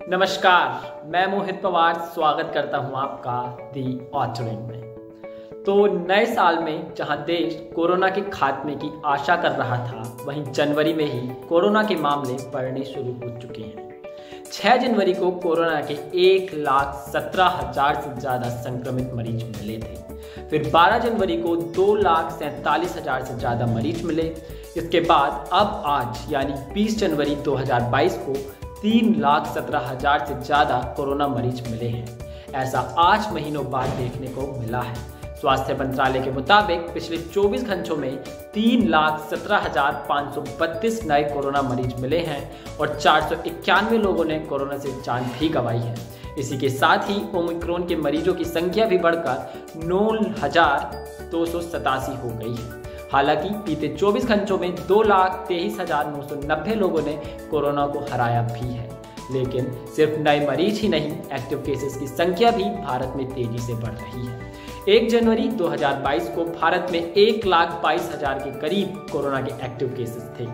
नमस्कार, मैं मोहित पवार स्वागत करता हूं आपका दी ऑटरिंग में। तो नए साल में जहां देश कोरोना के खात्मे की आशा कर रहा था, वहीं जनवरी में ही कोरोना के मामले बढ़ने शुरू हो चुके हैं। 6 जनवरी को कोरोना के 1,17,000 से ज़्यादा संक्रमित मरीज मिले थे। फिर 12 जनवरी को 2,47,000 से ज़्यादा मरीज मिले। इसके बाद अब आज यानी 20 जनवरी 2022 को 3,17,000 से ज़्यादा कोरोना मरीज मिले हैं। ऐसा 8 महीनों बाद देखने को मिला है। स्वास्थ्य मंत्रालय के मुताबिक पिछले 24 घंटों में 3,17,532 नए कोरोना मरीज मिले हैं और 491 लोगों ने कोरोना से जान भी गंवाई है। इसी के साथ ही ओमिक्रॉन के मरीजों की संख्या भी बढ़कर 9,287 हो गई है। हालांकि बीते 24 घंटों में 2,23,990 लोगों ने कोरोना को हराया भी है। लेकिन सिर्फ नए मरीज ही नहीं, एक्टिव केसेस की संख्या भी भारत में तेजी से बढ़ रही है। 1 जनवरी 2022 को भारत में 1,22,000 के करीब कोरोना के एक्टिव केसेस थे।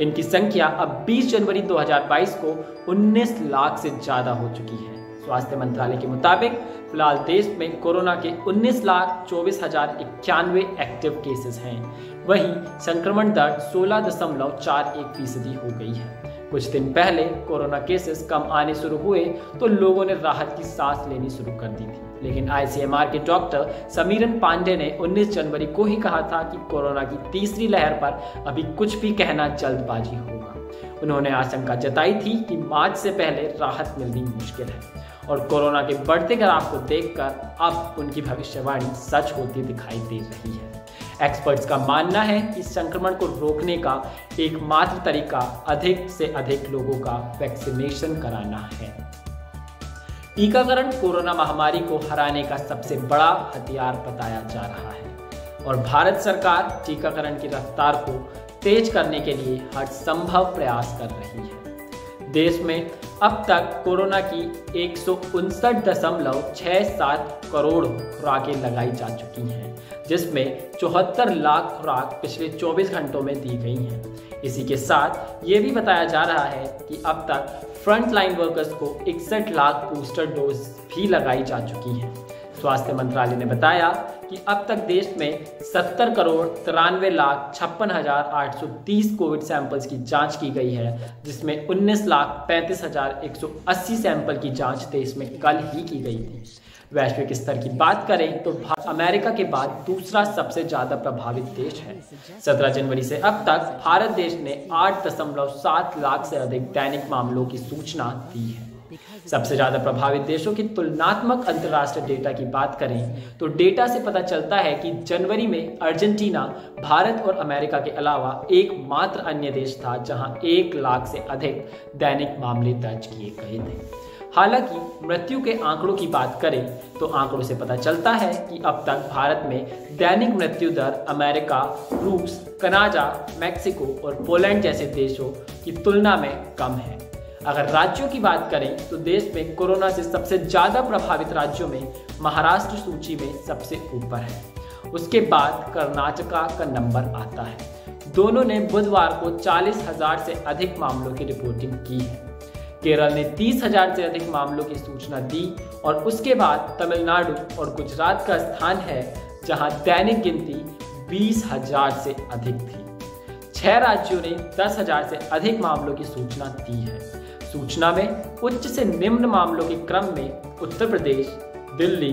इनकी संख्या अब 20 जनवरी 2022 को 19 लाख से ज़्यादा हो चुकी है। स्वास्थ्य मंत्रालय के मुताबिक फिलहाल देश में कोरोना के 19,24,091 एक्टिव केसेस हैं। वहीं संक्रमण दर 16.41% हो गई है। कुछ दिन पहले कोरोना केसेस कम आने शुरू हुए तो लोगों ने राहत की सांस लेनी शुरू कर दी थी। लेकिन ICMR के डॉक्टर समीरन पांडे ने 19 जनवरी को ही कहा था कि कोरोना की तीसरी लहर पर अभी कुछ भी कहना जल्दबाजी होगा। उन्होंने आशंका जताई थी कि मार्च से पहले राहत मिलनी मुश्किल है और कोरोना के बढ़ते ग्राफ को देखकर अब उनकी भविष्यवाणी सच होती दिखाई दे रही है। एक्सपर्ट्स का मानना है कि संक्रमण को रोकने का एकमात्र तरीका अधिक से अधिक लोगों का वैक्सीनेशन कराना है। टीकाकरण कोरोना महामारी को हराने का सबसे बड़ा हथियार बताया जा रहा है और भारत सरकार टीकाकरण की रफ्तार को तेज करने के लिए हर संभव प्रयास कर रही है। देश में अब तक कोरोना की 159.67 करोड़ खुराकें लगाई जा चुकी हैं, जिसमें 74 लाख खुराक पिछले 24 घंटों में दी गई हैं। इसी के साथ ये भी बताया जा रहा है कि अब तक फ्रंट लाइन वर्कर्स को 61 लाख बूस्टर डोज भी लगाई जा चुकी हैं। स्वास्थ्य मंत्रालय ने बताया कि अब तक देश में 70,93,56,830 कोविड सैंपल्स की जांच की गई है, जिसमें 19,35,180 सैंपल की जांच देश में कल ही की गई थी। वैश्विक स्तर की बात करें तो अमेरिका के बाद दूसरा सबसे ज़्यादा प्रभावित देश है। 17 जनवरी से अब तक भारत देश ने 8.7 लाख से अधिक दैनिक मामलों की सूचना दी है। सबसे ज़्यादा प्रभावित देशों की तुलनात्मक अंतर्राष्ट्रीय डेटा की बात करें तो डेटा से पता चलता है कि जनवरी में अर्जेंटीना भारत और अमेरिका के अलावा एकमात्र अन्य देश था जहां 1 लाख से अधिक दैनिक मामले दर्ज किए गए थे। हालांकि मृत्यु के आंकड़ों की बात करें तो आंकड़ों से पता चलता है कि अब तक भारत में दैनिक मृत्यु दर अमेरिका, रूस, कनाडा, मैक्सिको और पोलैंड जैसे देशों की तुलना में कम है। अगर राज्यों की बात करें तो देश में कोरोना से सबसे ज़्यादा प्रभावित राज्यों में महाराष्ट्र सूची में सबसे ऊपर है। उसके बाद कर्नाटका का नंबर आता है। दोनों ने बुधवार को 40,000 से अधिक मामलों की रिपोर्टिंग की है। केरल ने 30,000 से अधिक मामलों की सूचना दी और उसके बाद तमिलनाडु और गुजरात का स्थान है, जहां दैनिक गिनती 20,000 से अधिक थी। 6 राज्यों ने 10,000 से अधिक मामलों की सूचना दी है। सूचना में उच्च से निम्न मामलों के क्रम में उत्तर प्रदेश, दिल्ली,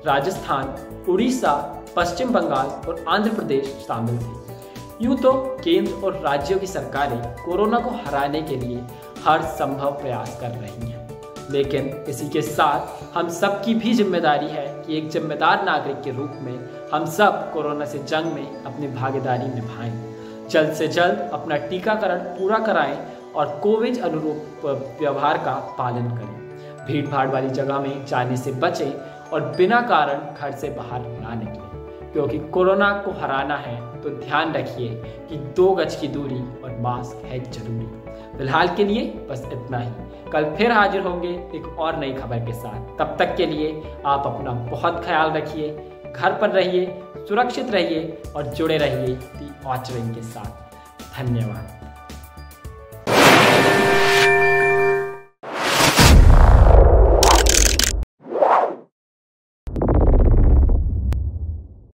राजस्थान, उड़ीसा, पश्चिम बंगाल और आंध्र प्रदेश शामिल थे। यूं तो केंद्र और राज्यों की सरकारें कोरोना को हराने के लिए हर संभव प्रयास कर रही हैं, लेकिन इसी के साथ हम सब की भी जिम्मेदारी है कि एक जिम्मेदार नागरिक के रूप में हम सब कोरोना से जंग में अपनी भागीदारी निभाएं। जल्द से जल्द अपना टीकाकरण पूरा कराएं और कोविड अनुरूप व्यवहार का पालन करें। भीड़ भाड़ वाली जगह में जाने से बचें और बिना कारण घर से बाहर ना निकलें, क्योंकि कोरोना को हराना है तो ध्यान रखिए कि 2 गज की दूरी और मास्क है जरूरी। फिलहाल के लिए बस इतना ही। कल फिर हाजिर होंगे एक और नई खबर के साथ। तब तक के लिए आप अपना बहुत ख्याल रखिए, घर पर रहिए, सुरक्षित रहिए और जुड़े रहिए दी ऑटरिंग के साथ। धन्यवाद।